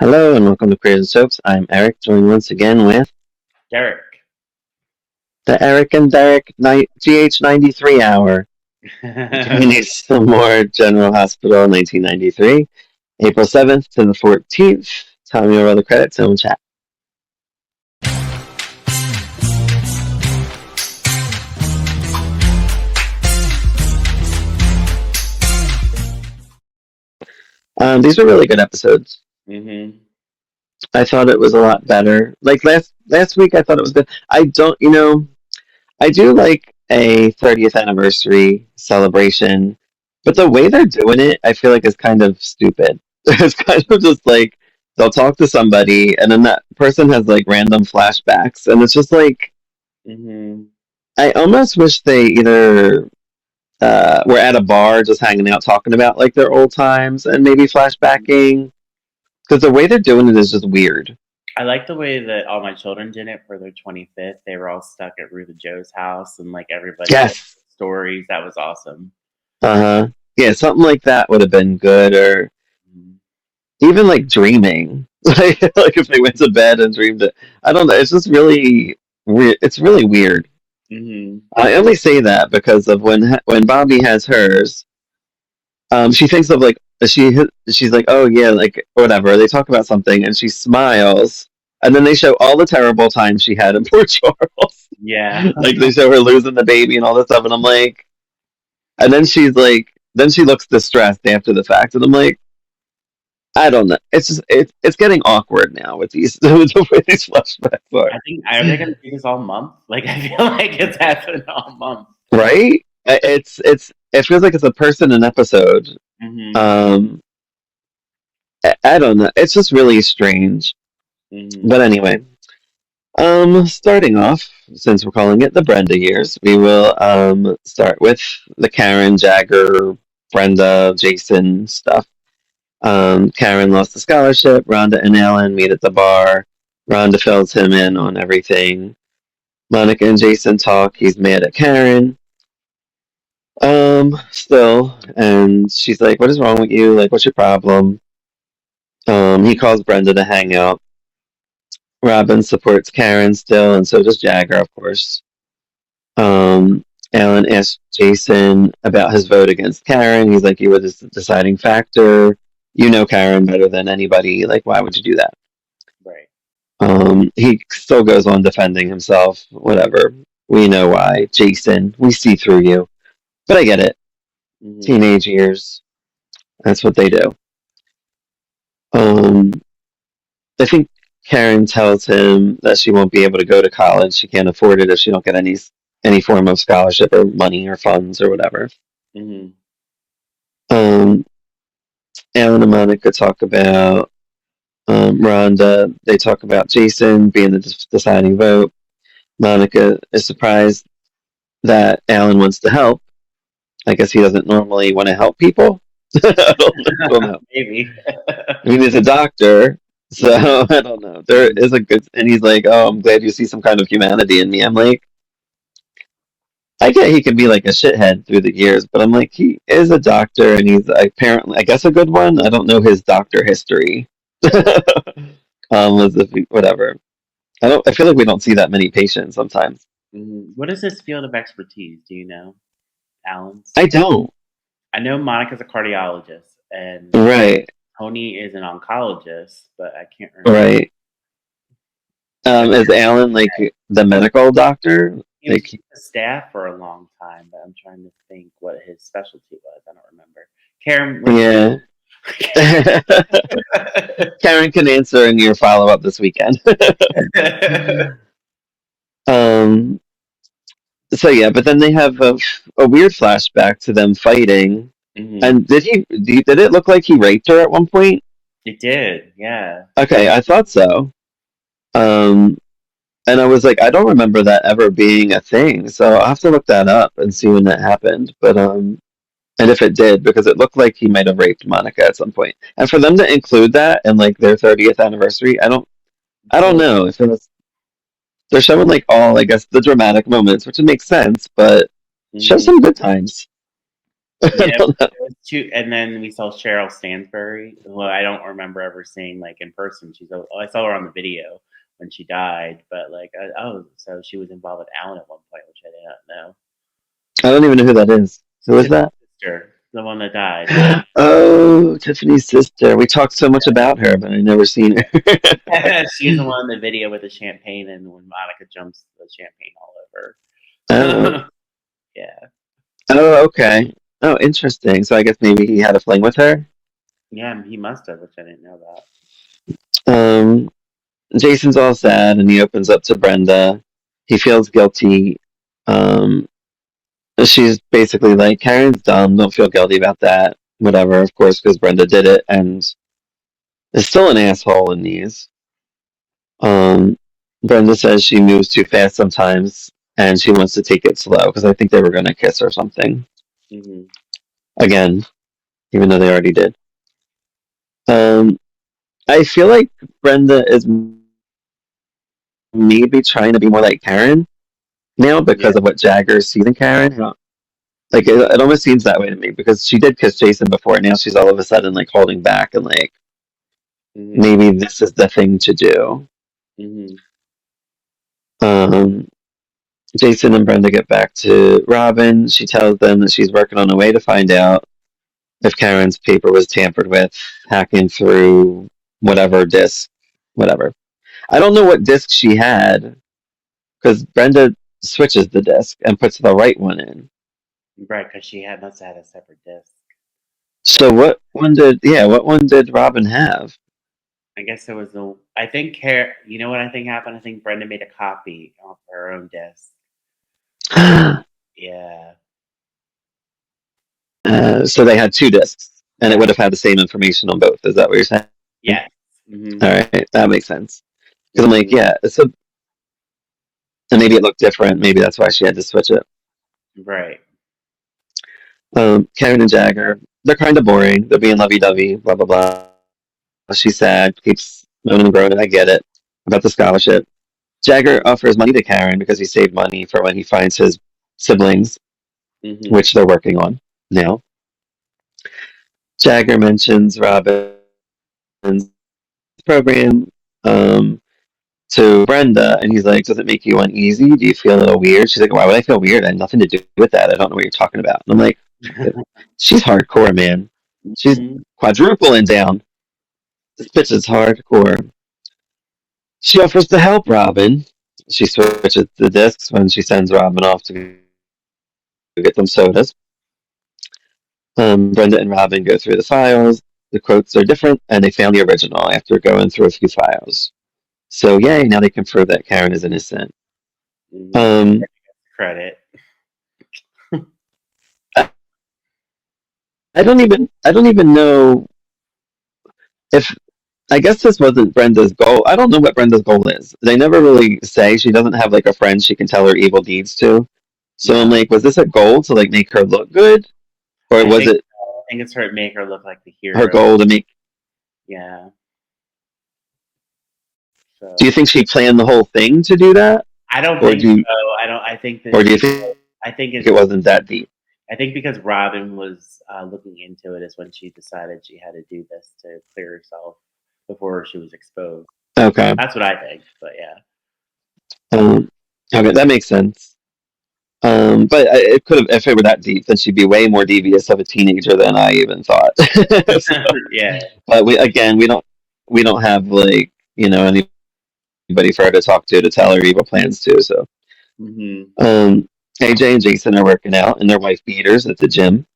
Hello and welcome to Creative Soaps. I'm Eric, joined once again with Derek. the Eric and Derek GH93 hour. Giving you some more General Hospital 1993, April 7th to the 14th. Tell me roll the credits and we'll chat. These were really good episodes. hmm I thought it was a lot better. Like last week, I thought it was good. I do like a 30th anniversary celebration, but the way they're doing it, I feel like is kind of stupid. It's kind of just like they'll talk to somebody, and then that person has like random flashbacks, and it's just like hmm I almost wish they either were at a bar just hanging out talking about like their old times and maybe flashbacking because the way they're doing it is just weird. I like the way that all my children did it for their 25th. They were all stuck at Ruth and Joe's house, and like everybody had Yes. stories. That was awesome. Uh huh. Yeah, something like that would have been good, or Mhm. even like dreaming, like if they went to bed and dreamed it. I don't know. It's just really weird. It's really weird. Mhm. I only say that because of when Bobby has hers. She thinks of like she's like, oh yeah, like whatever. They talk about something, and she smiles, and then they show all the terrible times she had in Port Charles. Yeah. Like they show her losing the baby and all this stuff, and I'm like, and then she's like, then she looks distressed after the fact, and I'm like, I don't know. It's just it's getting awkward now with these the way these flashbacks are. I think are they gonna do this all month? Like I feel like it's happening all month. Right? It feels like it's a person an episode. hmm Um, I don't know. It's just really strange. hmm But anyway, starting off since we're calling it the Brenda years, we will start with the Karen Jagger, Brenda, Jason stuff. Karen lost the scholarship. Rhonda and Alan meet at the bar. Rhonda fills him in on everything. Monica and Jason talk. He's mad at Karen. Still, and she's like, "What is wrong with you? Like, what's your problem?" He calls Brenda to hang out. Robin supports Karen still, and so does Jagger, of course. Um, Alan asks Jason about his vote against Karen. He's like, "You were the deciding factor. You know Karen better than anybody. Like, why would you do that?" Right. He still goes on defending himself. Whatever. We know why. Jason, we see through you. But I get it. hmm Teenage years. That's what they do. Um, I think Karen tells him that she won't be able to go to college. She can't afford it if she don't get any form of scholarship or money or funds or whatever. hmm Um, Alan and Monica talk about Rhonda. They talk about Jason being the deciding vote. Monica is surprised that Alan wants to help. I guess he doesn't normally want to help people. I don't know. Maybe. I mean, he's a doctor, hmm so I don't know. There is a good, and he's like, "Oh, I'm glad you see some kind of humanity in me." I'm like, I get he could be like a shithead through the years, but I'm like, he is a doctor, and he's apparently, I guess, a good one. I don't know his doctor history. As if whatever. I don't. I feel like we don't see that many patients sometimes. What is his field of expertise? Do you know, Alan's? I don't. I know Monica's a cardiologist and Right. Tony is an oncologist, but I can't remember. Right. I Is Alan like the medical doctor? He was Like, chief of staff for a long time, but I'm trying to think what his specialty was. I don't remember. Karen, what yeah. Karen can answer in your follow up this weekend. um. So yeah, but then they have a weird flashback to them fighting. hmm And did it look like he raped her at one point? It did, yeah. Okay, I thought so. Um, and I was like, I don't remember that ever being a thing. So I'll have to look that up and see when that happened. But and if it did, because it looked like he might have raped Monica at some point. And for them to include that in like their 30th anniversary, I don't So, know if it was, they're showing like all I guess the dramatic moments, which it makes sense, but show mhm. some good times. I Yeah, don't know. it was two, and then we saw Cheryl Stansbury, who I don't remember ever seeing like in person. I saw her on the video when she died, but like, so she was involved with Alan at one point, which I did not know. I don't even know who that is. Who is Tiffany's that? sister, the one that died. Oh, Tiffany's sister. We talked so much about her, but I never seen her. She's the one in the video with the champagne, and when Monica jumps the champagne all Oh, over. Yeah, oh, okay. Oh, interesting. So I guess maybe he had a fling with her. yeah, he must have, which I didn't know about. Um, Jason's all sad, and he opens up to Brenda. He feels guilty. Um, she's basically like, Karen's dumb. Don't feel guilty about that. Whatever, of course, because Brenda did it, and is still an asshole in these. Um, Brenda says she moves too fast sometimes, and she wants to take it slow because I think they were going to kiss or something Hmm. again, even though they already did. Um, I feel like Brenda is maybe trying to be more like Karen now Yeah. because of what Jagger's sees in Karen. Like it almost seems that way to me because she did kiss Jason before, and now she's all of a sudden like holding back and like Hmm. maybe this is the thing to do. Hmm. Um, Jason and Brenda get back to Robin. She tells them that she's working on a way to find out if Karen's paper was tampered with, hacking through whatever disk, whatever. I don't know what disk she had because Brenda switches the disk and puts the right one in. Right, because she had must have had a separate disc. So what one did? Yeah, what one did Robin have? I guess it was the. I think Care. You know what I think happened? I think Brenda made a copy of her own disc. Yeah. So they had two discs, and it Yeah. would have had the same information on both. Is that what you're saying? Yes. Hmm. All right, that makes sense. Because I'm like, Hmm. yeah, so and maybe it looked different. Maybe that's why she had to switch it. Right. Karen and Jagger, they're kind of boring. They're being lovey-dovey, blah blah blah. She's sad, keeps moaning and groaning. I get it about the scholarship. Jagger offers money to Karen because he saved money for when he finds his siblings, Hmm. which they're working on now. Jagger mentions Robin's program um, to Brenda, and he's like, "Does it make you uneasy? Do you feel a little weird?" She's like, "Why would I feel weird? I had nothing to do with that. I don't know what you're talking about." And I'm like, "She's hardcore, man. She's Hmm. quadrupling down. This bitch is hardcore." She offers to help Robin. She switches the discs when she sends Robin off to get them sodas. Brenda and Robin go through the files. The quotes are different, and they found the original after going through a few files. So, yay, now they can prove that Karen is innocent. Hmm. Um, Credit. I don't even know if, I guess this wasn't Brenda's goal. I don't know what Brenda's goal is. They never really say. She doesn't have like a friend she can tell her evil deeds to. So I'm No, like, was this a goal to like make her look good? Or I was think it I think it's her to make her look like the her hero. goal to make, Yeah. do you So think she planned the whole thing to do that? I don't Or think do you, so. I don't. I think that or do you she. think I think it it's. wasn't that deep? I think because Robin was looking into it is when she decided she had to do this to clear herself before she was exposed. Okay. That's what I think. But yeah. Um, okay, that makes sense. But it could have, if it were that deep, then she'd be way more devious of a teenager than I even thought. So, Yeah. but we don't have like anybody for her to talk to tell her evil plans to. So, Hmm. um, AJ and Jason are working out in their wife beaters at the gym.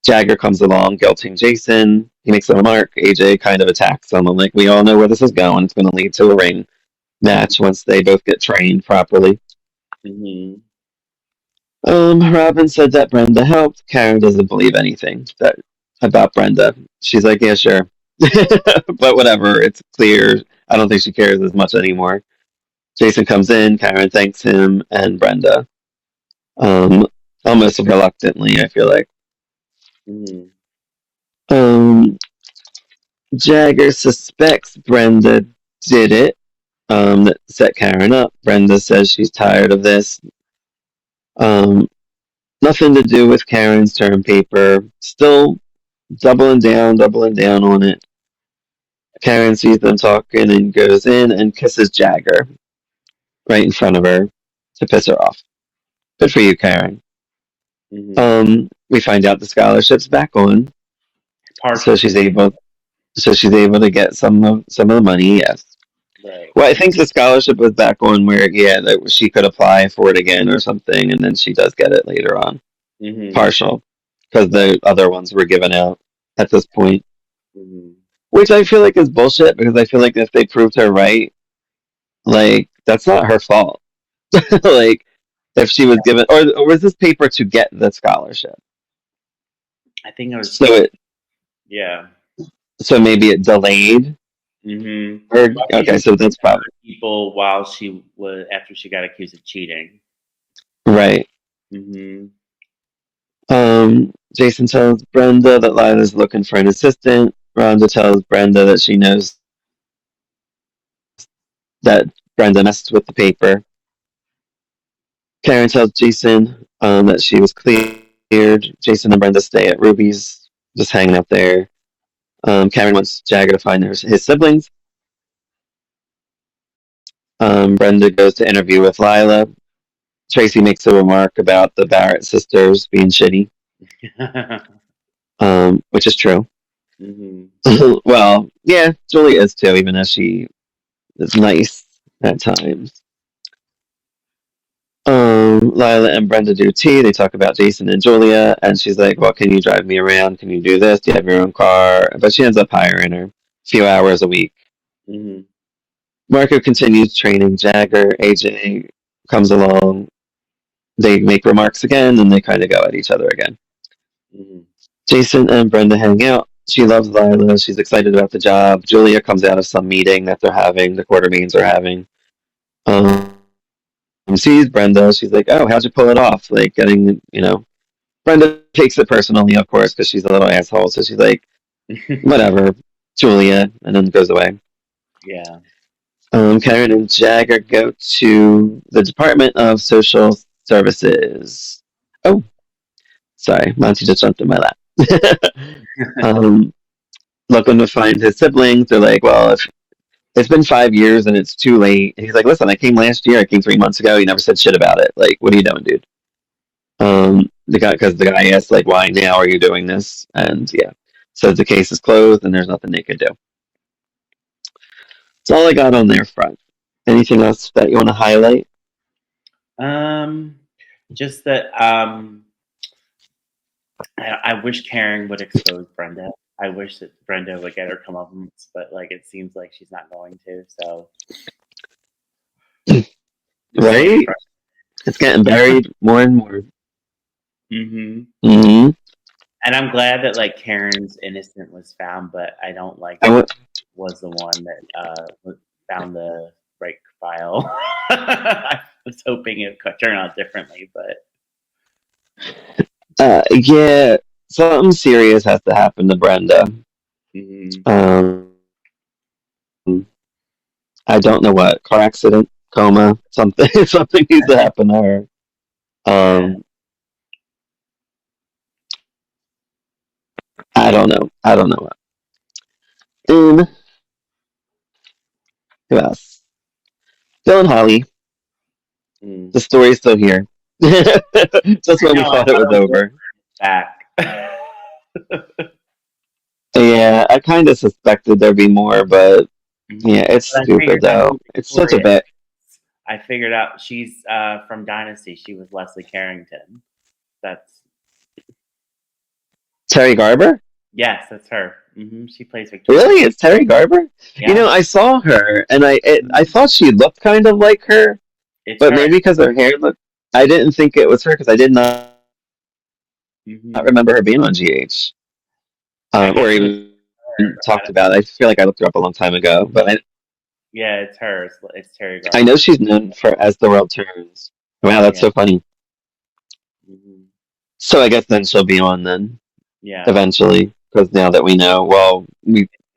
Jagger comes along, guilting Jason. He makes a remark. AJ kind of attacks him. I'm like, we all know where this is going. It's going to lead to a ring match once they both get trained properly. Hmm. Robin said that Brenda helped. Karen doesn't believe anything that about Brenda. She's like, yeah, sure. But whatever, it's clear. I don't think she cares as much anymore. Jason comes in, Karen thanks him, and Brenda. Um, almost reluctantly, I feel like. Hmm. Um, Jagger suspects Brenda did it, that set Karen up. Brenda says she's tired of this. Um, Nothing to do with Karen's term paper. Still doubling down on it. Karen sees them talking and goes in and kisses Jagger right in front of her to piss her off. Good for you, Karen. Hmm. We find out the scholarship's back on, so Partially. she's able to get some of the money. Yes. Right. Well, I think the scholarship was back on where that she could apply for it again or something, and then she does get it later on, Hmm. partial, because Right. the other ones were given out at this point, Hmm. which I feel like is bullshit because I feel like if they proved her right, like that's not her fault. Like if she was given, or was this paper to get the scholarship? I think it was. So it Yeah. so maybe it delayed, Hmm. or Well, I think she okay, was so that's probably people while she was after she got accused of cheating. right. Hmm. Jason tells Brenda that Lila's looking for an assistant. Rhonda tells Brenda that she knows that Brenda messed with the paper. Karen tells Jason that she was cleared. Jason and Brenda stay at Ruby's, just hanging out there. Karen wants Jagger to find his siblings. Brenda goes to interview with Lila. Tracy makes a remark about the Barrett sisters being shitty, which is true. Hmm. Well, yeah, Julie is too, even as she is nice at times. Lila and Brenda do tea. They talk about Jason and Julia, and she's like, "Well, can you drive me around? Can you do this? Do you have your own car?" But she ends up hiring her a few hours a week. Hmm. Marco continues training Jagger. AJ comes along. They make remarks again, and they kind of go at each other again. Hmm. Jason and Brenda hang out. She loves Lila. She's excited about the job. Julia comes out of some meeting that they're having, the Quartermaines are having. Sees Brenda. She's like, "Oh, how'd you pull it off?" Like getting. Brenda takes it personally, of course, because she's a little asshole. So she's like, "Whatever, Julia," and then goes away. Yeah. Karen and Jagger go to the Department of Social Services. Oh, sorry, Monty just jumped in my lap. um, Looking to find his siblings. They're like, "Well, if it's been 5 years and it's too late." And he's like, "Listen, I came last year. I came 3 months ago. You never said shit about it. Like, what are you doing, dude?" Because the guy asked like, "Why now are you doing this?" And yeah, says the case is closed and there's nothing they could do. That's all I got on their front. Anything else that you want to highlight? Um, just that I wish Karen would expose Brenda. I wish that Brenda would get her comeuppance, but like it seems like she's not going to. So it's so Right? depressing. It's getting buried more and more. Hmm. Mm-hmm. And I'm glad that like Karen's innocent was found, but I don't like I that went, was the one that found the right file. I was hoping it could turn out differently, but yeah, something serious has to happen to Brenda. hmm. Um, I don't know what car accident, coma, something. Something needs to happen to her. Yeah. Um, I don't know. I don't know what. And who else? Bill and Holly. Mm. The story's still here. Just I when we know. I thought it was thought it was over. back. Yeah, I kind of suspected there'd be more, but Mhm. yeah, it's But I stupid figured out though. who It's such a Victoria bit. is. I figured out she's from Dynasty. She was Leslie Carrington. That's Terry Garber? yes, that's her. She plays Victoria. Really? It's Terry Garber? Yeah, I saw her and I mhm. thought she looked kind of like her, It's but her. maybe because her hair looked. I didn't think it was her because I did not Hmm. remember her being on GH, I or guess it was even her. talked about it. I feel like I looked her up a long time ago, but Yeah, it's her. It's Terry I know Garber. she's known for As the World Turns. Wow, that's Yeah. so funny. Hmm. So I guess then she'll be on then Yeah. eventually because now that we know, well,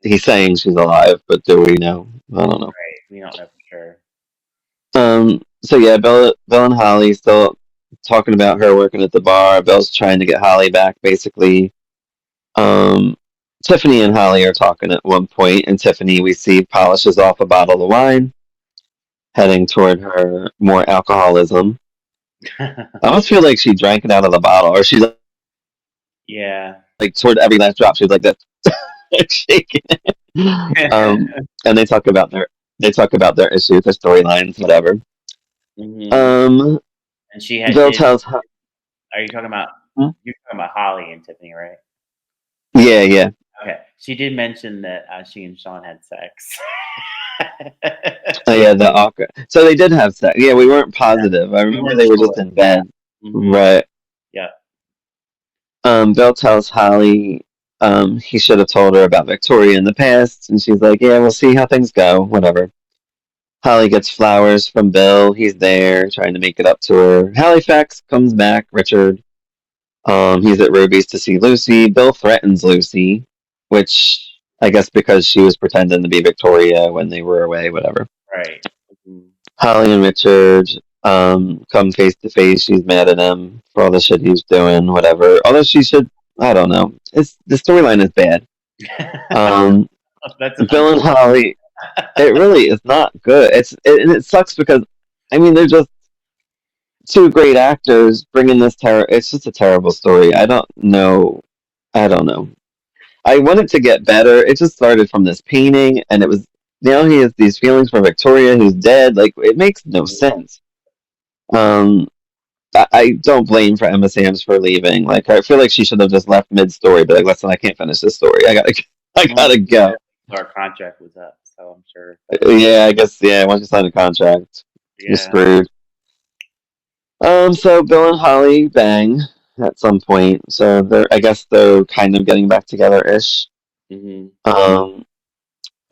he's saying she's alive, but do we know? I don't know. Right. We don't know for sure. So yeah, Bill and Holly still. talking about her working at the bar. Bill's trying to get Holly back, basically. Um, Tiffany and Holly are talking at one point, and Tiffany, we see, polishes off a bottle of wine, heading toward her more alcoholism. I almost feel like she drank it out of the bottle, or she's Yeah. like toward every last drop. She was like that, shaking it. And they talk about their issues, their storylines, whatever. hmm Um, And she had Bill did. tells her, Are you talking about? hmm? You're talking about Holly and Tiffany, right? Yeah, yeah. Okay. She did mention that she and Sean had sex. Oh, yeah, the awkward. So they did have sex. Yeah, we weren't Yeah, positive. I we remember weren't they were sure. just in Yeah. bed. hmm Right. Yeah. Bill tells Holly he should have told her about Victoria in the past, and she's like, "Yeah, we'll see how things go. Whatever." Holly gets flowers from Bill. He's there trying to make it up to her. Halifax comes back. Richard. He's at Ruby's to see Lucy. Bill threatens Lucy, which I guess because she was pretending to be Victoria when they were away. Whatever. Right. hmm Holly and Richard come face to face. She's mad at him for all the shit he's doing, whatever. Although she should, I don't know. It's the storyline is bad. Um, That's an Bill and understatement. Holly, it really is not good. And it sucks because I mean they're just two great actors bringing this terror. It's just a terrible story. I don't know. I don't know. I want it to get better. It just started from this painting, and it was now he has these feelings for Victoria, who's dead. Like it makes no sense. Um, I don't blame for Emma Samms for leaving. Like I feel like she should have just left mid story, but like, listen, I can't finish this story. I Well, gotta go. our contract was up, so I'm sure. Yeah, I guess yeah. Once you sign a contract, you're Yeah. screwed. So Bill and Holly bang at some point. So I guess they're kind of getting back together ish. hmm Um,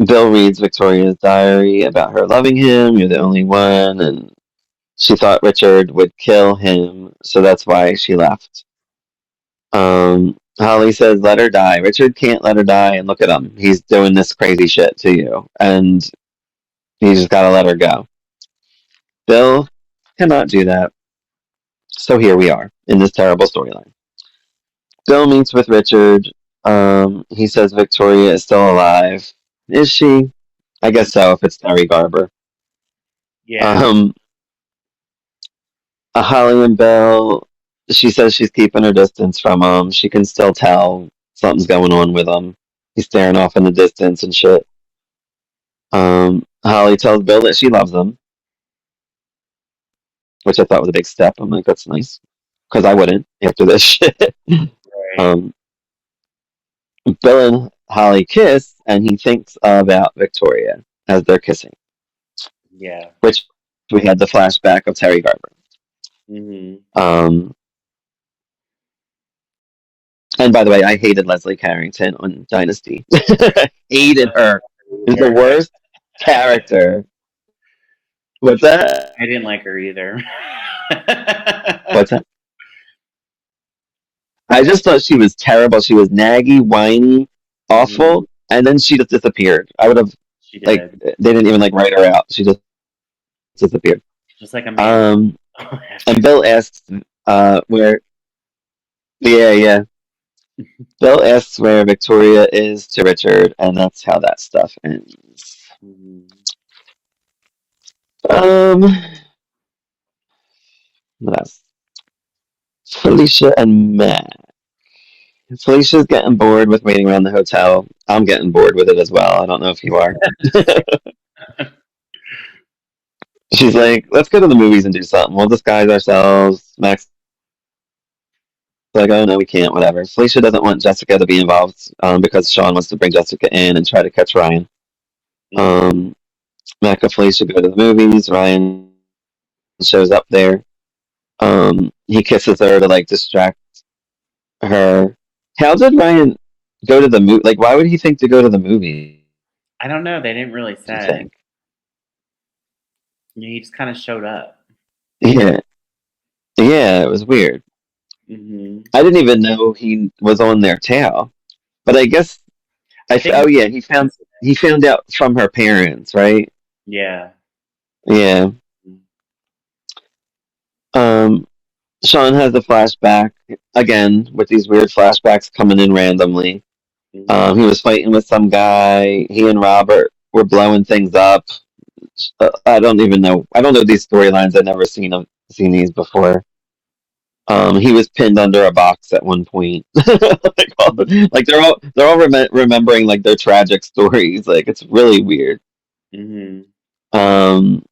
Bill reads Victoria's diary about her loving him. You're the only one, and she thought Richard would kill him, so that's why she left. Holly says, "Let her die." Richard can't let her die, and look at him. He's doing this crazy shit to you, and you just gotta let her go. Bill cannot do that. So here we are in this terrible storyline. Bill meets with Richard. He says Victoria is still alive. Is she? I guess so. If it's Terry Garber. Yeah. Um, Holly and Bill. She says she's keeping her distance from him. She can still tell something's going on with him. He's staring off in the distance and shit. Holly tells Bill that she loves him, which I thought was a big step. I'm like, that's nice. Because I wouldn't after this shit. Right. um, Bill and Holly kiss, and he thinks about Victoria as they're kissing, Yeah. which we had the flashback of Terry Garber. hmm Um, and by the way, I hated Leslie Carrington on Dynasty. Hated her. Is the worst character. What's that? I didn't like her either. What's that? I just thought she was terrible. She was naggy, whiny, hmm awful, and then she just disappeared. I would have She like did. they didn't even like write her out. She just disappeared. Just like a man. Um, and Bill asks where. Yeah, yeah. Bill asks where Victoria is to Richard, and that's how that stuff ends. hmm Um, what else? Felicia and Matt. Felicia's getting bored with waiting around the hotel. I'm getting bored with it as well. I don't know if you are. She's like, let's go to the movies and do something. We'll disguise ourselves. Max is like, oh no, we can't, whatever. Felicia doesn't want Jessica to be involved because Sean wants to bring Jessica in and try to catch Ryan. hmm Um, Mac and Felicia go to the movies. Ryan shows up there. He kisses her to like distract her. How did Ryan go to the movie? Like, why would he think to go to the movie? I don't know. They didn't really Do you say. think? He just kind of showed up. Yeah, yeah, it was weird. hmm I didn't even know he was on their tail. But I guess I think. oh yeah, he found out from her parents, right? Yeah. Yeah. Um. Sean has a flashback again with these weird flashbacks coming in randomly. Mm-hmm. He was fighting with some guy. He and Robert were blowing things up. I don't even know. I don't know these storylines. I've never seen these before. He was pinned under a box at one point. Like they're all remembering like their tragic stories. Like it's really weird. Mm-hmm. Um,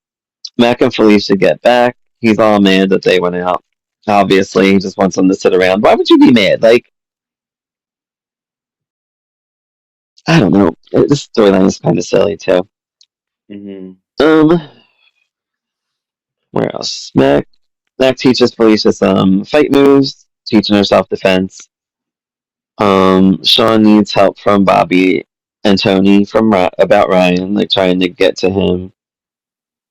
Mac and Felicia get back. He's all mad that they went out. Obviously, he just wants them to sit around. Why would you be mad? Like I don't know. This storyline is kind of silly too. Mm-hmm. Um, where else? Mac teaches Felicia some fight moves, teaching her self defense. Sean needs help from Bobby and Tony about Ryan, like trying to get to him.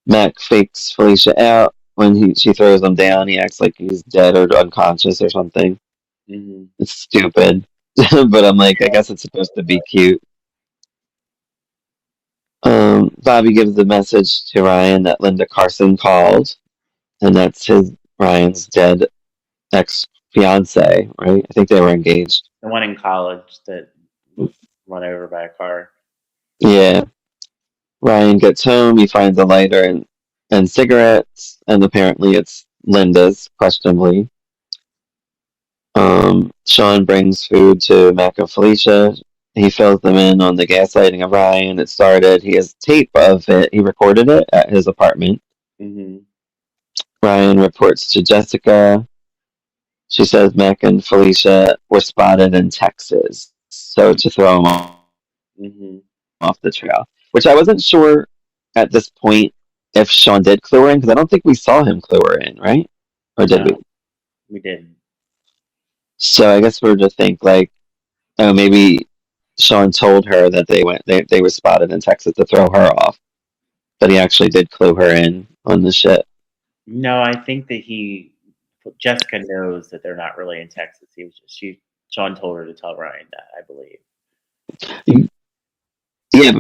Mac fakes Felicia out when she throws him down. He acts like he's dead or unconscious or something. Mm-hmm. It's stupid, but I'm like, I guess it's supposed to be cute. Bobby gives the message to Ryan that Linda Carson called, and that's Ryan's dead ex fiance, right? I think they were engaged. The one in college that was run over by a car. Yeah. Ryan gets home, he finds a lighter and cigarettes, and apparently it's Linda's, questionably. Sean brings food to Mac and Felicia. He fills them in on the gaslighting of Ryan. It started. He has tape of it. He recorded it at his apartment. Mm-hmm. Ryan reports to Jessica. She says Mac and Felicia were spotted in Texas. So to throw him Mm-hmm. off the trail, which I wasn't sure at this point if Sean did clue her in because I don't think we saw him clue her in, right? Or did we? No, we didn't. So I guess we're to think like, oh, maybe Sean told her that they were spotted in Texas to throw her off, but he actually did clue her in on the shit. No, I think that Jessica knows that they're not really in Texas. Sean told her to tell Ryan that, I believe. Yeah,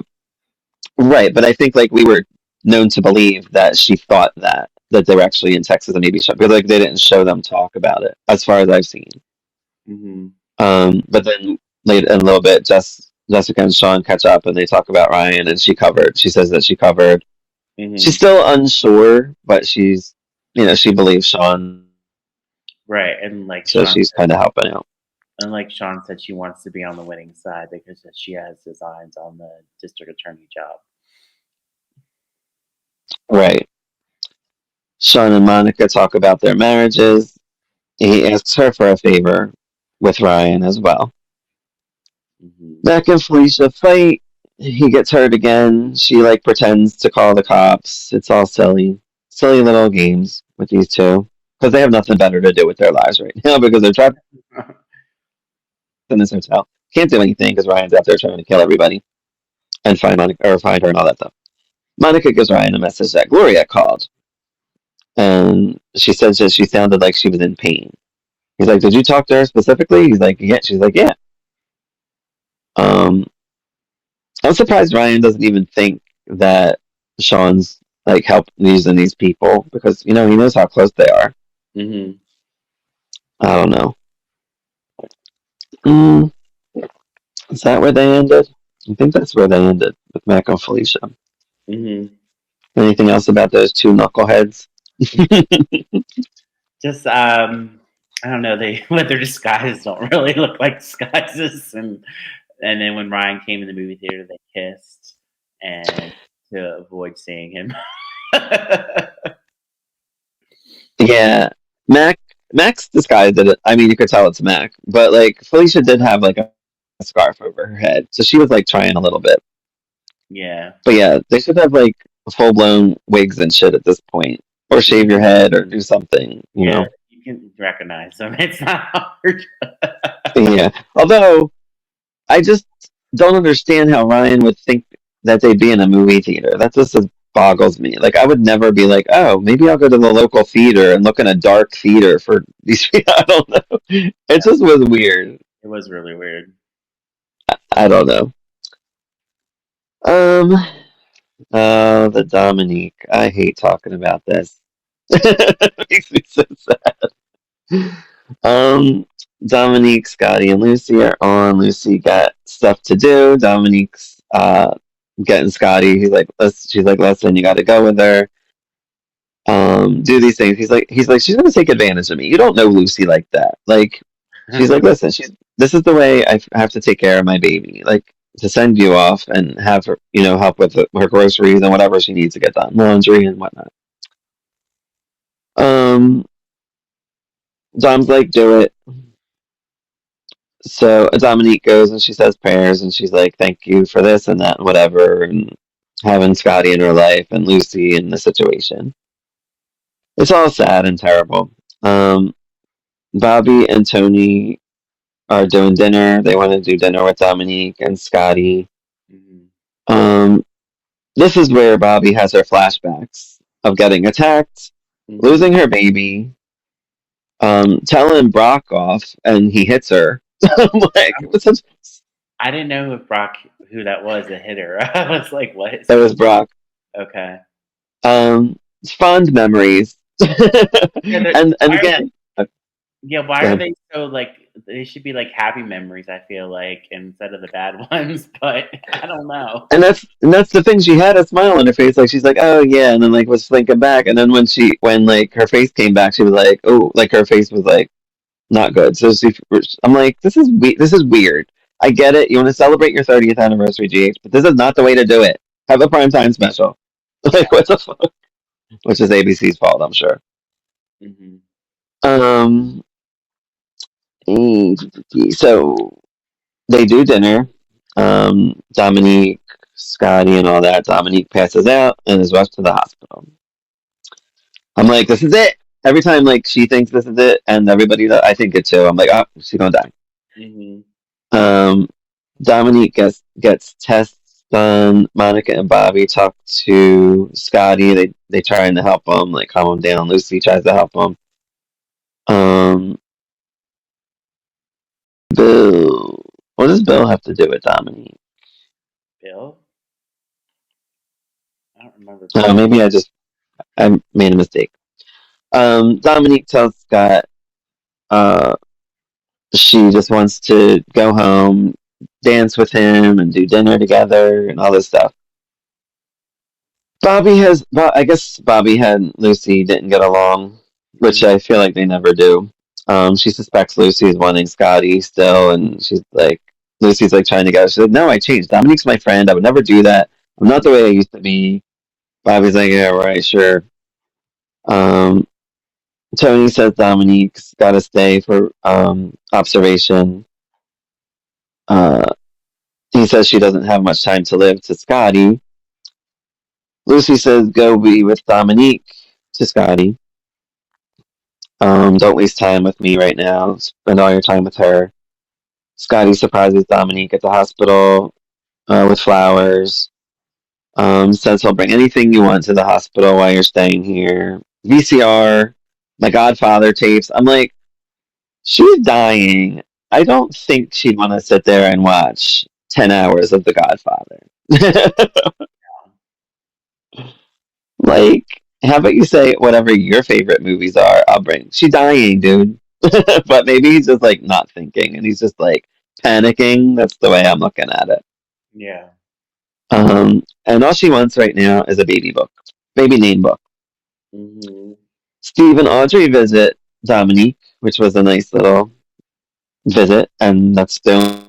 right. But I think like we were known to believe that she thought that they were actually in Texas and maybe because like they didn't show them talk about it as far as I've seen. Mm-hmm. But then later in a little bit, Jessica and Sean catch up and they talk about Ryan and she covered. She says that she covered. Mm-hmm. She's still unsure, but she believes Sean, Right, so she's kind of helping out. and like Sean said, she wants to be on the winning side because she has designs on the district attorney job. Right. Sean and Monica talk about their marriages. He asks her for a favor with Ryan as well. Mm-hmm. Mac and Felicia fight. He gets hurt again. She like pretends to call the cops. It's all silly little games with these two because they have nothing better to do with their lives right now because they're trapped in this hotel. Can't do anything because Ryan's out there trying to kill everybody and find Monica or find her and all that stuff. Monica gives Ryan a message that Gloria called, and she says that she sounded like she was in pain. He's like, "Did you talk to her specifically?" He's like, "Yeah." She's like, "Yeah." Um, I'm surprised Ryan doesn't even think that Sean's like help using these people because he knows how close they are. Mm-hmm. I don't know. Mm, is that where they ended? I think that's where they ended with Mac and Felicia. Mm-hmm. Anything else about those two knuckleheads? Just I don't know. They but their disguises don't really look like disguises, and then when Ryan came in the movie theater, they kissed, and to avoid seeing him. Yeah, Mac's disguise did it. I mean, you could tell it's Mac, but like Felicia did have like a scarf over her head, so she was like trying a little bit. Yeah, But yeah, they should have like full blown wigs and shit at this point, or shave your head, or do something. yeah, you can recognize them. It's not hard. Yeah. Although I just don't understand how Ryan would think that they'd be in a movie theater. That just boggles me. Like I would never be like, oh, maybe I'll go to the local theater and look in a dark theater for these. I don't know. It just was weird. It was really weird. I don't know. The Dominique. I hate talking about this. It makes me so sad. Um, Dominique, Scotty, and Lucy are on. Lucy got stuff to do. Dominique's getting Scotty. She's like, listen, you got to go with her. Do these things. He's like, she's gonna take advantage of me. You don't know Lucy like that. Like, she's like, listen, this is the way have to take care of my baby. Like, to send you off and have her, help with her groceries and whatever she needs to get done, laundry and whatnot. Um, Dom's like, do it. So Dominique goes and she says prayers and she's like, thank you for this and that and whatever, and having Scotty in her life and Lucy in the situation. It's all sad and terrible. Um, Bobby and Tony are doing dinner. They want to do dinner with Dominique and Scotty. Mhm. Um, this is where Bobby has her flashbacks of getting attacked, Mhm. losing her baby, telling Brock off, and he hits her. I'm like, it was such. I didn't know who that was that hit her. I was like, what is It going was Brock. Okay. Fond memories. Yeah, and again, why go are ahead. they so like they should be like happy memories, I feel like, instead of the bad ones, but I don't know. And that's the thing. She had a smile on her face, like she's like, oh yeah, and then like was thinking back, and then when like her face came back, she was like, oh, like her face was like not good. So I'm like, this is weird. I get it. You want to celebrate your 30th anniversary, GH, but this is not the way to do it. Have a primetime special. Yeah. Like what the fuck? Which is ABC's fault, I'm sure. Mhm. Um, so they do dinner. Dominique, Scotty, and all that. Dominique passes out and is rushed to the hospital. I'm like, this is it. Every time, like she thinks this is it, and everybody, I think it too. I'm like, oh, she's gonna die. Mhm. Um, Dominique gets tests done. Monica and Bobby talk to Scotty. They trying to help him, like calm him down. Lucy tries to help him. Um, Bill. What does Bill have to do with Dominique? Bill? I don't remember Oh, Bill. maybe I made a mistake. Dominique tells Scott uh, she just wants to go home, dance with him, and do dinner together, and all this stuff. I guess Bobby and Lucy didn't get along, which Mhm. I feel like they never do. She suspects Lucy is wanting Scotty still, and Lucy's like trying to get. She's like, no, I changed. Dominique's my friend. I would never do that. I'm not the way I used to be. Bobby's like, yeah, right, sure. Um, Tony says Dominique's got to stay for observation. Uh, he says she doesn't have much time to live to Scotty. Lucy says go be with Dominique to Scotty. Don't waste time with me right now. Spend all your time with her. Scotty surprises Dominique at the hospital with flowers. Says he'll bring anything you want to the hospital while you're staying here. VCR, my Godfather tapes. I'm like, she's dying. I don't think she'd want to sit there and watch 10 hours of The Godfather. Like, how about you say whatever your favorite movies are? I'll bring. She's dying, dude. But maybe he's just like not thinking and he's just like panicking. That's the way I'm looking at it. Yeah. And all she wants right now is a baby book, baby name book. Mhm. Steve and Audrey visit Dominique, which was a nice little visit, and that's the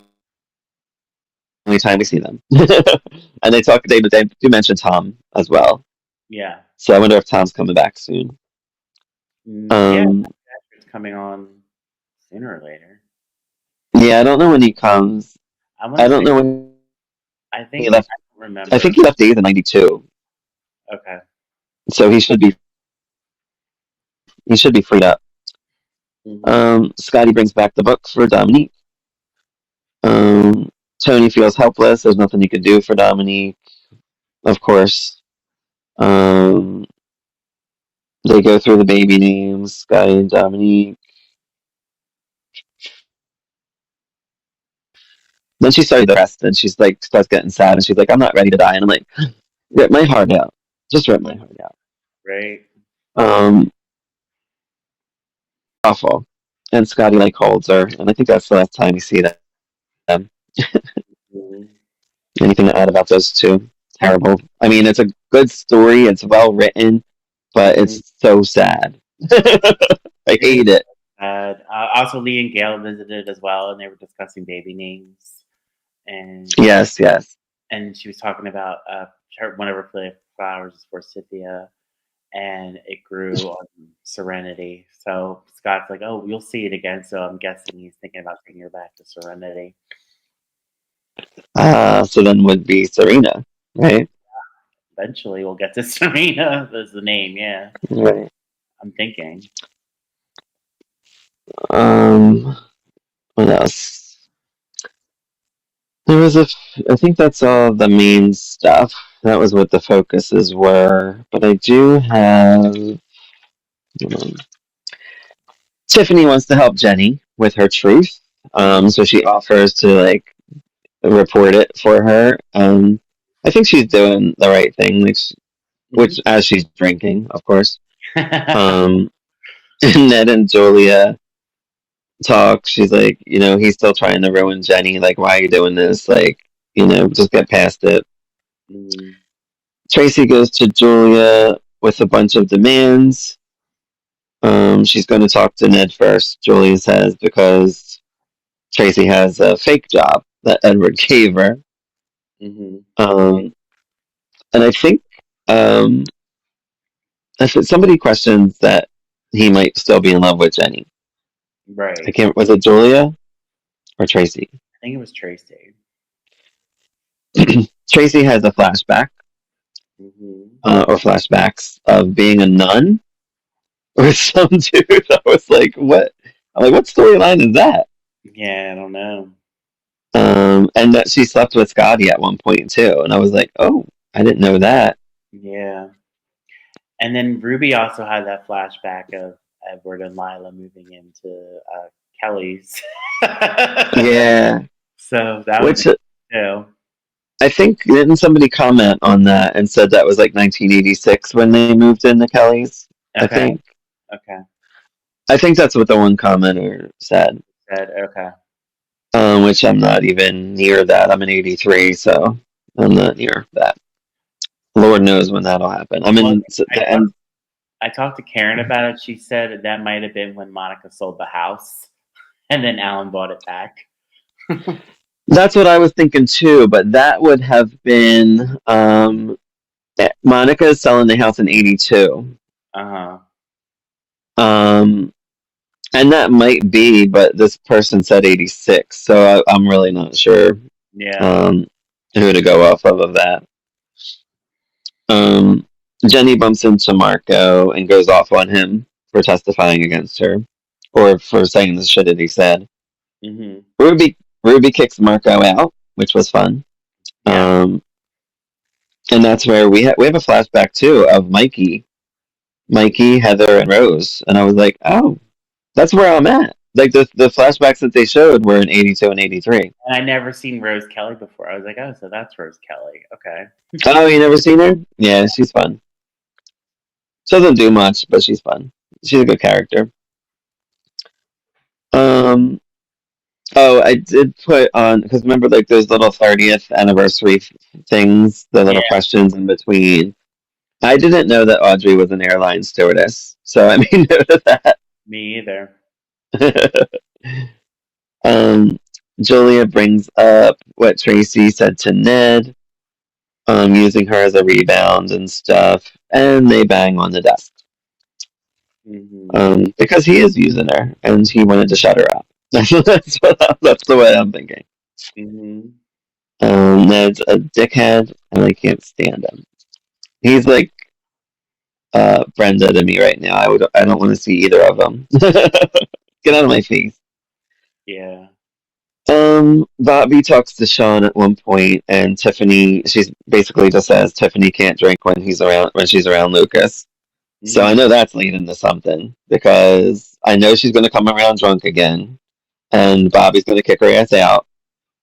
only time we see them. And they do mention Tom as well. Yeah. So I wonder if Tom's coming back soon. Yeah, Um, it's coming on sooner or later. yeah, I don't know when he comes. I want I to don't say know when I he think left. I don't I think remember. he left Days in '92, Okay. so he should be freed up. Mhm. Scotty brings back the book for Dominique. Um, Tony feels helpless. There's nothing he could do for Dominique, of course. Um, they go through the baby names, Scotty and Dominique. Then she started depressed and she's like starts getting sad and she's like, I'm not ready to die. And I'm like, rip my heart out. Just rip my heart out. Right. Um, awful. And Scotty like holds her, and I think that's the last time you see them. Mhm. Anything to add about those two? Terrible. I mean, it's a good story. It's well written, but Mhm. it's so sad. I It is hate it. sad. Also, Lee and Gail visited as well, and they were discussing baby names, and Yes, yes. she was talking about one of her flowers is forsythia, and it grew on Serenity. So Scott's like, "Oh, you'll see it again." So I'm guessing he's thinking about taking her back to Serenity. So then would be Serena, right? Eventually, we'll get to Serena. That's the name. Yeah, Right. I'm thinking. Um, what else? There was I think that's all the main stuff. That was what the focuses were. But I do have. Tiffany wants to help Jenny with her truth. Mm-hmm. So she offers to like report it for her. I think she's doing the right thing, which as she's drinking, of course. Um, Ned and Julia talk. She's like, he's still trying to ruin Jenny. Like, why are you doing this? Like, just get past it. Mm-hmm. Tracy goes to Julia with a bunch of demands. She's going to talk to Ned first, Julia says, because Tracy has a fake job that Edward gave her. Mm-hmm. Um, and I think um, if somebody questions that he might still be in love with Jenny. I Right. can't. Was it Julia or Tracy? I think it was Tracy. Tracy has a flashback Mm-hmm. or flashbacks of being a nun with some dude. I was like, what? I'm like, what storyline is that? Yeah, I don't know. And that she slept with Scotty at one point too. And I was like, oh, I didn't know that. Yeah. And then Ruby also had that flashback of Edward and Lila moving into Kelly's. Yeah, So that was which too. I think didn't somebody comment on that and said that was like 1986 when they moved into Kelly's. I Okay. think. Okay. I think that's what the one commenter said. Said okay. Which I'm not even near that. I'm in '83, so I'm not near that. Lord knows when that'll happen. I'm Well, in I the talked end. I talked to Karen about it. She said that might have been when Monica sold the house and then Alan bought it back. That's what I was thinking too, but that would have been Monica is selling the house in '82. Uh-huh. Um, and that might be, but this person said '86, so I'm really not sure Yeah. um, who to go off of that. Um, Jenny bumps into Marco and goes off on him for testifying against her, or for saying the shit that he said. Mhm. Ruby Ruby kicks Marco out, which was fun. Yeah. Um, and that's where we have a flashback too of Mikey, Heather, and Rose, and I was like, oh, that's where I'm at. Like the flashbacks that they showed were in '82 and '83. And I never seen Rose Kelly before. I was like, oh, so that's Rose Kelly. Okay. Oh, you never seen her? Yeah, she's fun. She doesn't do much, but she's fun. She's a good character. Um, oh, I did put on because remember like those little 30th anniversary things, the Yeah, little questions in between. I didn't know that Audrey was an airline stewardess, so I made note of me either. that. um, Julia brings up what Tracy said to Ned, using her as a rebound and stuff, and they bang on the desk. Mhm. Because he is using her, and he wanted to shut her up. that's that's the way I'm thinking. Mhm. Ned's a dickhead, and I can't stand him. He's like Brenda to me right now. I don't want to see either of them. Get out of my face. Yeah. Bobby talks to Sean at one point, and Tiffany. She's basically just says Tiffany can't drink when she's around Lucas. So I Mhm. know that's leading to something because I know she's going to come around drunk again, and Bobby's going to kick her ass out,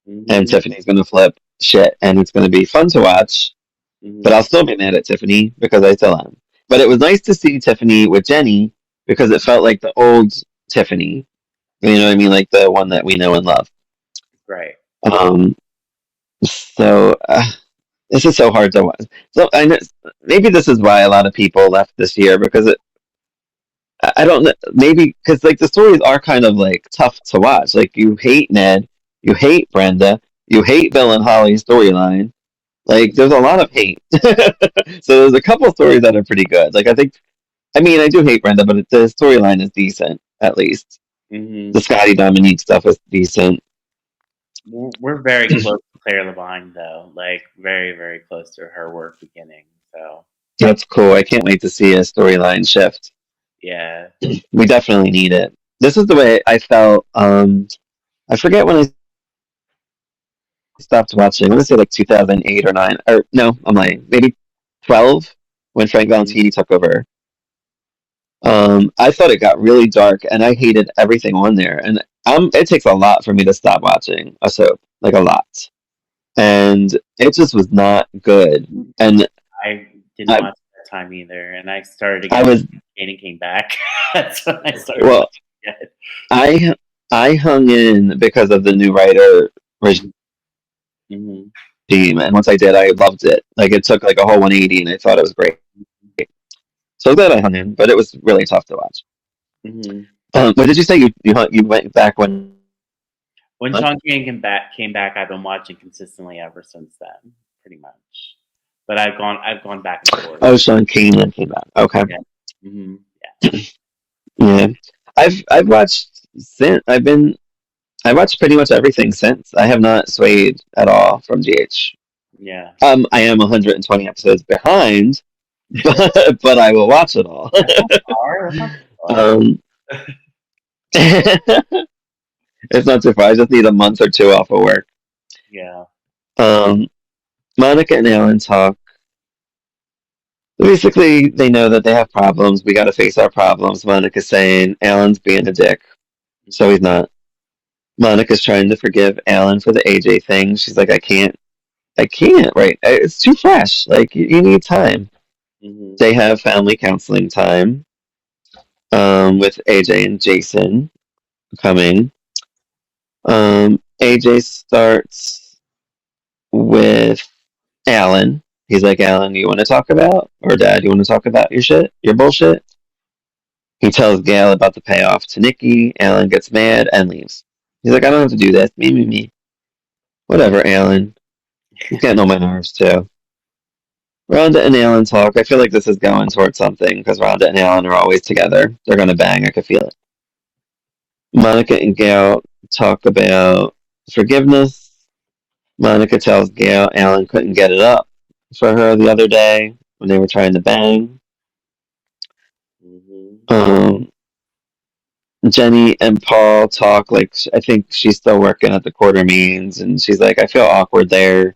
and Mhm. Tiffany's going to flip shit, and it's going to be fun to watch. But I'll Mhm. still be mad at Tiffany because I still am. But it was nice to see Tiffany with Jenny because it felt like the old Tiffany. You know what I mean? Like the one that we know and love. Right. Um, so this is so hard to watch. So I know maybe this is why a lot of people left this year because I don't know, maybe because like the stories are kind of like tough to watch. Like you hate Ned, you hate Brenda, you hate Bill and Holly's storyline. Like there's a lot of hate. So there's a couple stories that are pretty good. Like I mean I do hate Brenda, but the storyline is decent at least. Hmm. The Scotty Dominique stuff is decent. We're very close to Claire Levine, though. Like very, very close to her work beginning. So That's cool. I can't wait to see a storyline shift. yeah. We definitely need it. This is the way I felt. I forget when I stopped watching. I want to say like 2008 or 9. Or no, I'm lying. Maybe 12 when Frank Hmm. Valentini took over. I thought it got really dark, and I hated everything on there. And it takes a lot for me to stop watching a soap, like a lot. And it just was not good. And I didn't I, watch that time either, and I started I again when was Kanan came back. That's when I started well, watching it. I I hung in because of the new writer Mm-hmm. regime, and once I did, I loved it. Like it took like a whole 180, and I thought it was great. So glad I hung in, but it was really tough to watch. Mm-hmm. What did you say? You went back when? When What? Sean Kanan came back, I've been watching consistently ever since then, pretty much. But I've gone back and forth. Oh, Sean Kanan came back. Okay, Yeah. Mm-hmm. yeah. I've watched since. I watched pretty much everything since. I have not swayed at all from GH. Yeah. I am 120 episodes behind, but I will watch it all. That's not far. That's not too far. um, it's not too far. I just need a month or two off of work. Yeah. Um, Monica and Alan talk. Basically, they know that they have problems. We got to face our problems. Monica's saying Alan's being a dick, so he's not. Monica's trying to forgive Alan for the AJ thing. She's like, I can't. Right? It's too fresh. Like you need time. Mm-hmm. They have family counseling time with AJ and Jason coming. AJ starts with Alan. He's like, Alan, you want to talk about, or Dad, you want to talk about your shit, your bullshit? He tells Gail about the payoff to Nikki. Alan gets mad and leaves. He's like, I don't have to do this. Me. Whatever, Alan. He's getting on my nerves too. Rhonda and Alan talk. I feel like this is going towards something because Rhonda and Alan are always together. They're gonna bang. I could feel it. Monica and Gail talk about forgiveness. Monica tells Gail Alan couldn't get it up for her the other day when they were trying to bang. Mm-hmm. Um, Jenny and Paul talk like I think she's still working at the quarter means, and she's like, I feel awkward there.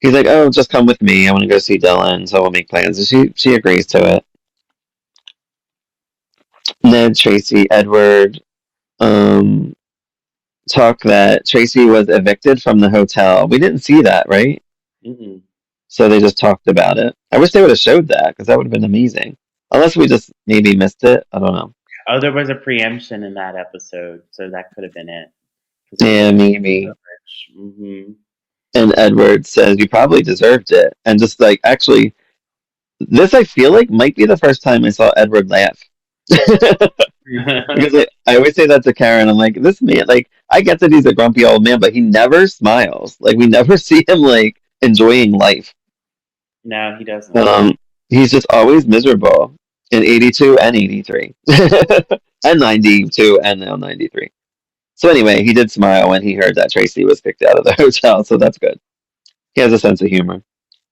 He's like, oh, just come with me. I want to go see Dylan, so we'll make plans. And she agrees to it. Ned, Tracy, Edward um, talk that Tracy was evicted from the hotel. We didn't see that, right? Mm-hmm. So they just talked about it. I wish they would have showed that because that would have been amazing. Unless we just maybe missed it. I don't know. Oh, there was a preemption in that episode, so that could have been it. Because it was Yeah, like maybe. coverage. Mm-hmm. And Edward says you probably deserved it. And just like actually, this I feel like might be the first time I saw Edward laugh. Because I always say that to Karen. I'm like, this man, like, I get that he's a grumpy old man, but he never smiles. Like, we never see him like enjoying life. No, he doesn't. Um, he's just always miserable in 82 and 83 and 92 and now 93. So anyway, he did smile when he heard that Tracy was kicked out of the hotel, so that's good. He has a sense of humor.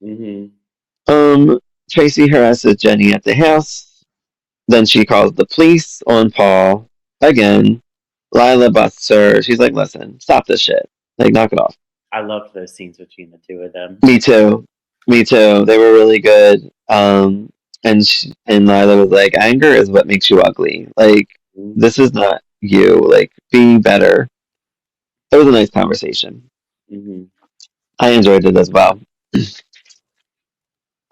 Mm-hmm. Tracy harasses Jenny at the house. Then she calls the police on Paul again. Lila busts her. She's like, listen, stop this shit. Like, knock it off. I loved those scenes between the two of them. Me too. Me too. They were really good. And Lila was like, anger is what makes you ugly. Like, Mm-hmm. this is not you. Like, be better. It was a nice conversation. Mm-hmm. I enjoyed it as well.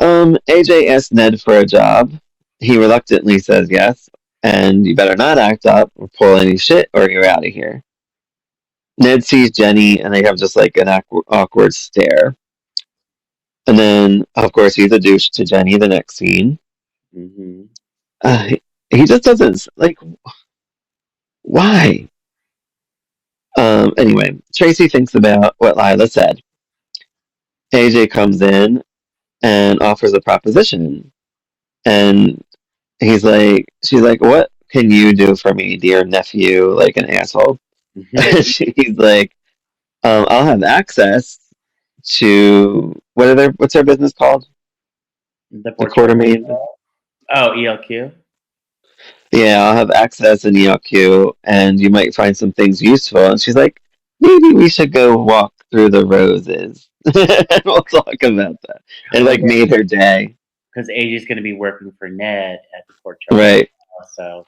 AJ asked Ned for a job. He reluctantly says yes. and you better not act up or pull any shit or you're out of here. Ned sees Jenny and they have just like an awkward stare. And then, of course, he's a douche to Jenny the next scene. Mm-hmm. He just doesn't, like, why? Anyway, Tracy thinks about what Lila said. AJ comes in and offers a proposition. And she's like, what can you do for me, dear nephew? Like an asshole. He's like, I'll have access to what's their business called? The The Portuguese. Quartermain. Oh, ELQ. Yeah, I'll have access in ELQ, and you might find some things useful. And she's like, maybe we should go walk through the roses, and we'll talk about that. And Oh like yeah, made her day. because AJ's going to be working for Ned at the Port Charles, Right, so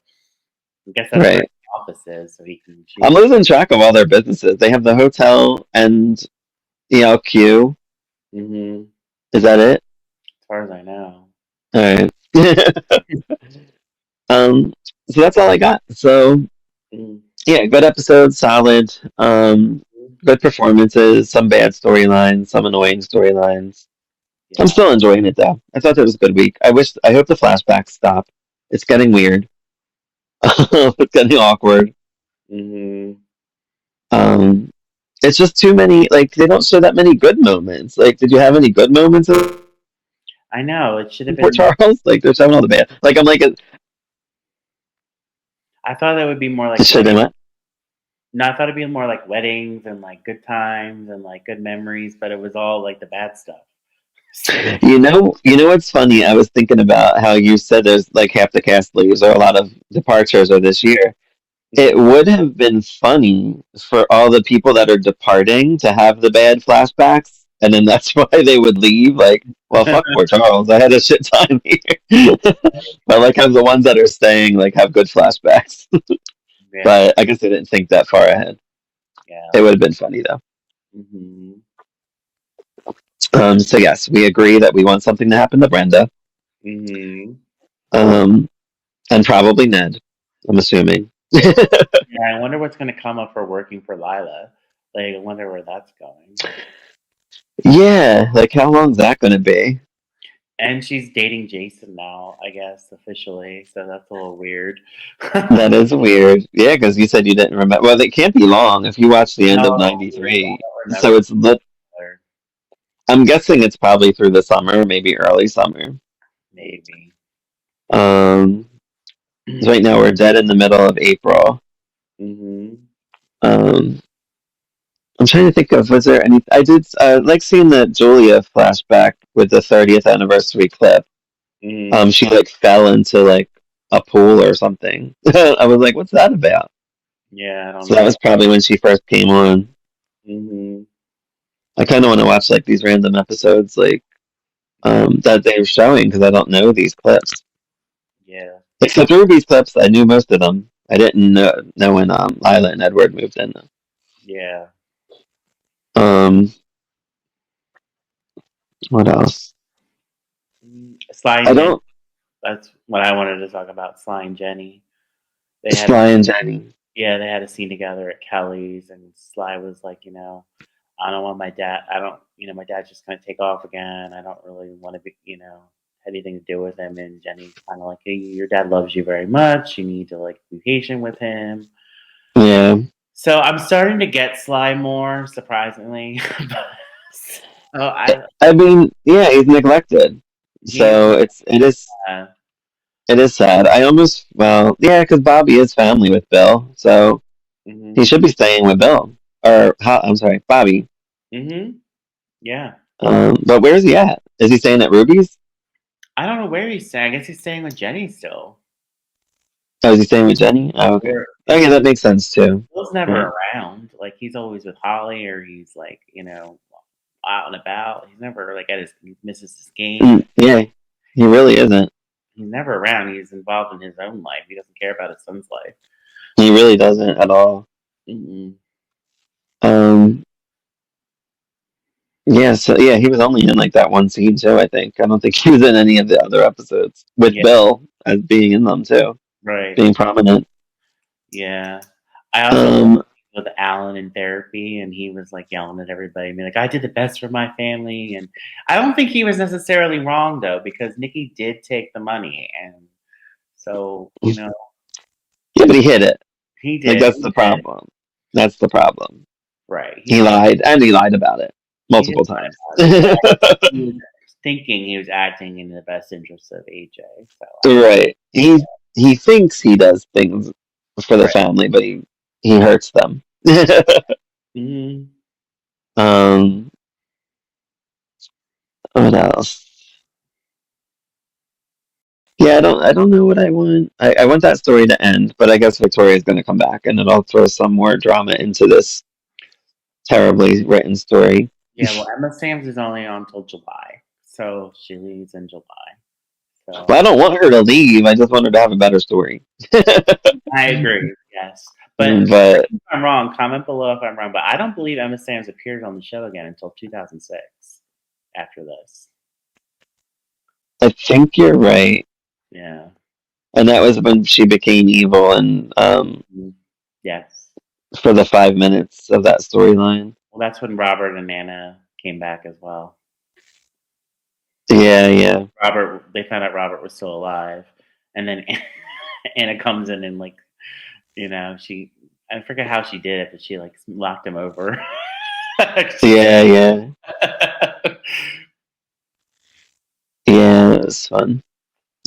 I guess that's where right. the office is, so he can. She I'm can. losing track of all their businesses. They have the hotel and ELQ. Mm-hmm. Is that it? As far as I know. All right. um, so that's all I got. So Mm-hmm. yeah, good episode, solid. Good performances, some bad storylines, some annoying storylines. I'm Yeah. still enjoying it though. I thought it was a good week. I hope the flashbacks stop. It's getting weird. It's getting awkward. Mm-hmm. Um, it's just too many. Like they don't show that many good moments. Like, did you have any good moments in I know it should have Port been. Charles? Like they're showing all the bad. Like I'm like, it I thought it would be more like should have been weddings. what? No, I thought it'd be more like weddings and like good times and like good memories, but it was all like the bad stuff. You know what's funny? I was thinking about how you said there's like half the cast leaves or a lot of departures are this year. It Mm-hmm. would have been funny for all the people that are departing to have the bad flashbacks, and then that's why they would leave. Like, well, fuck Port Charles. I had a shit time here. But like, have the ones that are staying like have good flashbacks. Yeah. But I guess they didn't think that far ahead. Yeah. It would have been funny though. Mm-hmm. So yes, we agree that we want something to happen to Brenda, Mm-hmm. um, and probably Ned. I'm assuming. Yeah, I wonder what's going to come up for working for Lila. Like, I wonder where that's going. Yeah, like how long's that going to be? And she's dating Jason now, I guess, officially. So that's a little weird. That is weird. Yeah, because you said you didn't remember. Well, it can't be long if you watch the No, end of I '93. don't So remember it's lit. her. I'm guessing it's probably through the summer, maybe early summer. Maybe. Um, 'Cause right now we're dead in the middle of April. Mm-hmm. Um, I'm trying to think of was there any? I did like seeing the Julia flashback with the 30th anniversary clip. Mm-hmm. She like fell into like a pool or something. I was like, what's that about? Yeah, I don't So that know. was probably when she first came on. Mm-hmm. I kind of want to watch like these random episodes, like Yeah. that they're showing because I don't know these clips. Yeah. Except Ruby's clips, I knew most of them. I didn't know when Lila and Edward moved in. Yeah. Um, what else? Sly I and Jenny. don't. That's what I wanted to talk about. Sly and Jenny. They had Sly and Jenny. Yeah, they had a scene together at Kelly's, and Sly was like, I don't want my dad. I don't, my dad's just gonna take off again. I don't really want to be, anything to do with him. And Jenny's kind of like, hey, your dad loves you very much. You need to like be patient with him. Yeah. So I'm starting to get Sly more, surprisingly. So I mean, yeah, he's neglected. he's So uh, it is sad. I almost well, yeah, because Bobby is family with Bill, so he hmm should be staying with Bill. I'm sorry, Bobby. hmm yeah. But where's he at? Is he staying at Ruby's? I don't know where he's staying. I guess he's staying with Jenny still. Oh, is he staying with Jenny? Oh, okay. Or Oh, yeah, that makes sense too. Bill's never Right. around. Like he's always with Holly, or he's like out and about. He's never like at his he misses his game. Yeah, he really isn't. He's never around. He's involved in his own life. He doesn't care about his son's life. He really doesn't at all. Mm-mm. Um, yeah, so yeah, he was only in like that one scene too, I think. I don't think he was in any of the other episodes with Yeah, Bill as being in them too. Right. being prominent. Yeah. I also Um, with Alan in therapy, and he was like yelling at everybody, and being like, "I did the best for my family," and I don't think he was necessarily wrong though, because Nikki did take the money, and so yeah, but he hid it. he Like did. that's the problem. That's the problem. Right. He He did. lied, and he lied about it He did multiple lie times. about it, but he was thinking he was acting in the best interest of AJ. So I think, Right. He thinks he does things for the right. family, but he hurts them. Hmm. um, what else? Yeah, I don't know what I want. I want that story to end, but I guess Victoria's going to come back, and it'll throw some more drama into this terribly written story. Yeah. Well, Emma Samms is only on until July, so she leaves in July. Well, I So don't want her to leave. I just want her to have a better story. I agree. Yes, but But if I'm wrong, comment below if I'm wrong. But I don't believe Emma Samms appeared on the show again until 2006. After this, I think you're right, yeah. and that was when she became evil, and Mhm. Yes. for the 5 minutes of that storyline. Well, that's when Robert and Anna came back as well. Yeah, yeah. They found out Robert was still alive, and then Anna comes in and like, I forget how she did it, but she like locked him over. Yeah, yeah, yeah. It was fun.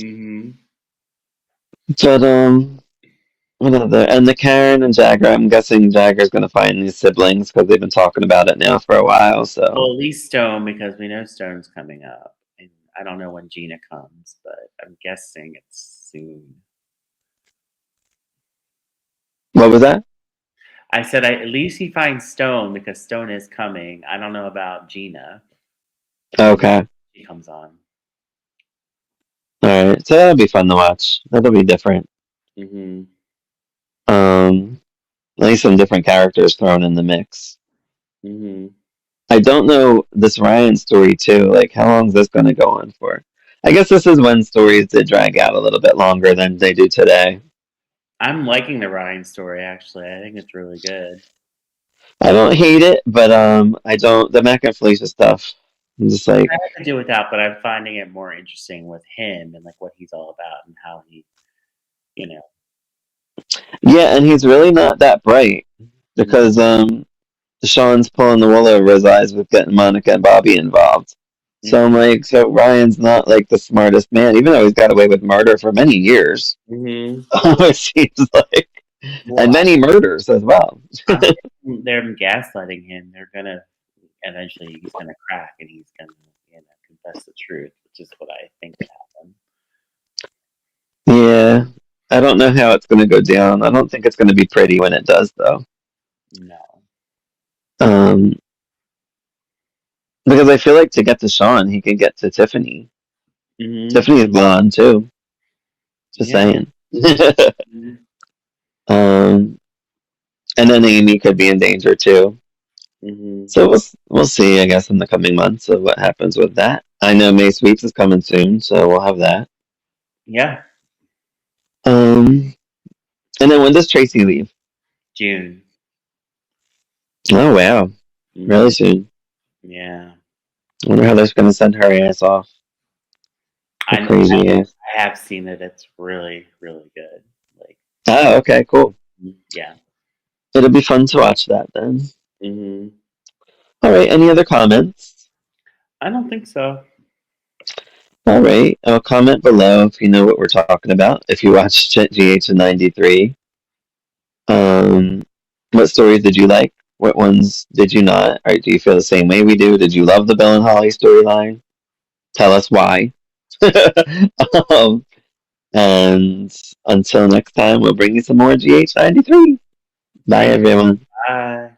Hmm. But what other? And the Karen and Jagger. I'm guessing Jagger's gonna find these siblings because they've been talking about it now for a while. Well, So at least Stone, because we know Stone's coming up, and I don't know when Gina comes, but I'm guessing it's soon. what was that? I said at least he finds Stone because Stone is coming. I don't know about Gina when Okay, she comes on. all right. So that'll be fun to watch. That'll be different. Hmm. Um, at least some different characters thrown in the mix. Hmm. I don't know this Ryan story too. Like, how long is this going to go on for? I guess this is when stories did drag out a little bit longer than they do today. I'm liking the Ryan story actually. I think it's really good. I don't hate it, but I don't the Mac and Felicia stuff. I'm just like, I have to do without, but I'm finding it more interesting with him and like what he's all about and how he, you know. yeah, and he's really not that bright Mhm. because Sean's pulling the wool over his eyes with getting Monica and Bobby involved. So I'm Mhm. like, so Ryan's not like the smartest man, even though he's got away with murder for many years. Mhm. It seems like, Well, and many murders as well. I'm thinking they're gaslighting him. They're gonna eventually he's gonna crack and he's gonna confess the truth, which is what I think would happen. Yeah, I don't know how it's going to go down. I don't think it's going to be pretty when it does, though. No. Um, because I feel like to get to Sean, he can get to Tiffany. Mhm. Tiffany's blonde too. Just Yeah. saying. Mhm. um, and then Amy could be in danger too. Mhm. So we'll see, I guess, in the coming months of what happens with that. I know May Sweeps is coming soon, so we'll have that. Yeah. Um, and then when does Tracy leave? June. Oh wow, really Mhm. soon. Yeah. I wonder how they're going to send her ass off. Her I crazy ass. I have seen it. It's really really good. Like, Oh, okay, cool. yeah. It'll be fun to watch that then. Mhm. All right, any other comments? I don't think so. All right, comment below if you know what we're talking about. If you watched GH in '93, um, what stories did you like? What ones did you not? Or do you feel the same way we do? Did you love the Bill and Holly storyline? Tell us why. um, and until next time, we'll bring you some more GH '93. Bye, Thank you. everyone. Bye.